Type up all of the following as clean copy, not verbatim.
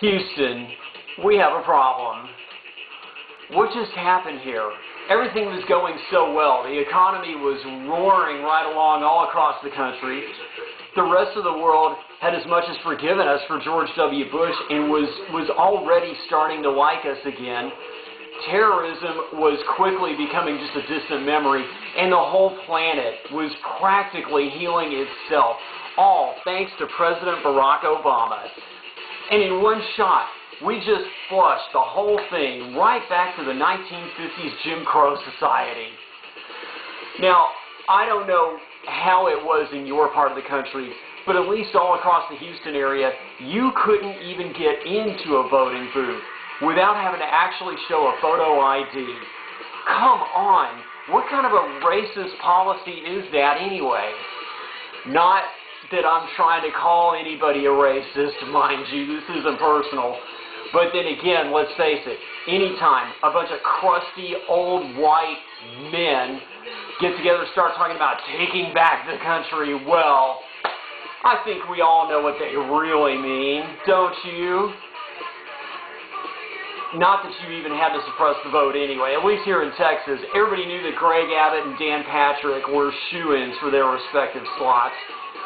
Houston, we have a problem. What just happened here? Everything was going so well. The economy was roaring right along all across the country. The rest of the world had as much as forgiven us for George W. Bush and was already starting to like us again. Terrorism was quickly becoming just a distant memory, and the whole planet was practically healing itself, all thanks to President Barack Obama. And in one shot, we just flushed the whole thing right back to the 1950s Jim Crow society. Now, I don't know how it was in your part of the country, but at least all across the Houston area, you couldn't even get into a voting booth without having to actually show a photo ID. Come on, what kind of a racist policy is that anyway? Not that I'm trying to call anybody a racist, mind you, this isn't personal. But then again, let's face it, anytime a bunch of crusty old white men get together and start talking about taking back the country, well, I think we all know what they really mean, don't you? Not that you even had to suppress the vote anyway. At least here in Texas, everybody knew that Greg Abbott and Dan Patrick were shoo-ins for their respective slots.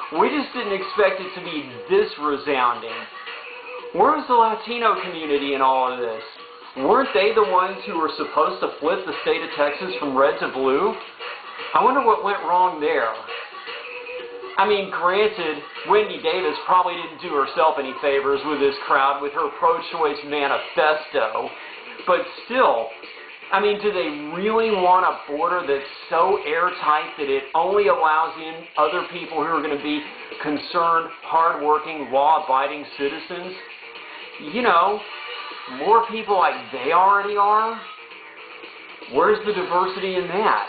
We just didn't expect it to be this resounding. Where's the Latino community in all of this? Weren't they the ones who were supposed to flip the state of Texas from red to blue? I wonder what went wrong there. I mean, granted, Wendy Davis probably didn't do herself any favors with this crowd with her pro-choice manifesto, but still, I mean, do they really want a border that's so airtight that it only allows in other people who are going to be concerned, hardworking, law-abiding citizens? You know, more people like they already are? Where's the diversity in that?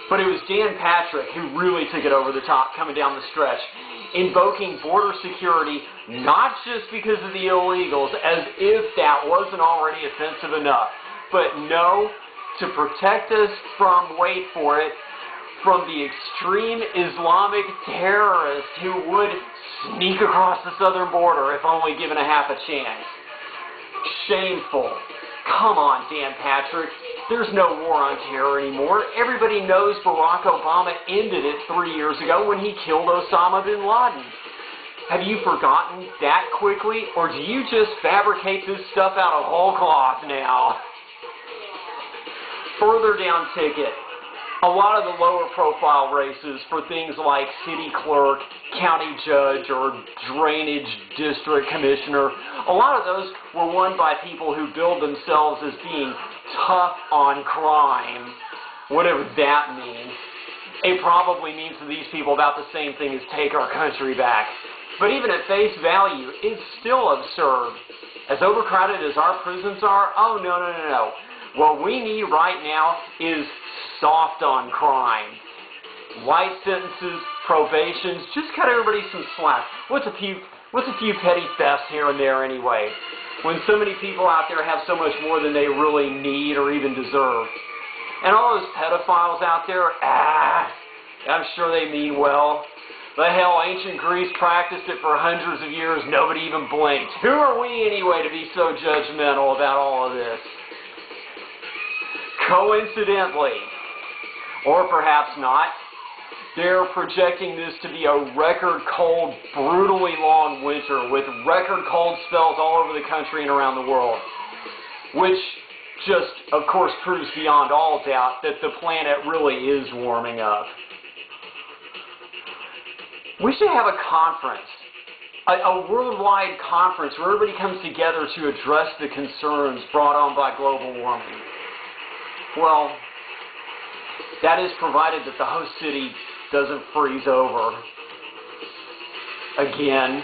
But it was Dan Patrick who really took it over the top coming down the stretch, invoking border security not just because of the illegals, as if that wasn't already offensive enough, but no, to protect us from, wait for it, from the extreme Islamic terrorists who would sneak across the southern border if only given a half a chance. Shameful. Come on, Dan Patrick. There's no war on terror anymore. Everybody knows Barack Obama ended it 3 years ago when he killed Osama bin Laden. Have you forgotten that quickly, or do you just fabricate this stuff out of whole cloth now? Further down ticket, a lot of the lower profile races for things like city clerk, county judge, or drainage district commissioner, a lot of those were won by people who billed themselves as being tough on crime, whatever that means. It probably means to these people about the same thing as take our country back. But even at face value, it's still absurd. As overcrowded as our prisons are, oh no. What we need right now is soft on crime. Light sentences, probations, just cut everybody some slack. What's a few petty thefts here and there anyway? When so many people out there have so much more than they really need or even deserve. And all those pedophiles out there, I'm sure they mean well. The hell, ancient Greece practiced it for hundreds of years, nobody even blinked. Who are we anyway to be so judgmental about all of this? Coincidentally, or perhaps not, they're projecting this to be a record cold, brutally long winter with record cold spells all over the country and around the world, which just, of course, proves beyond all doubt that the planet really is warming up. We should have a conference, a worldwide conference where everybody comes together to address the concerns brought on by global warming. Well, that is provided that the host city doesn't freeze over again.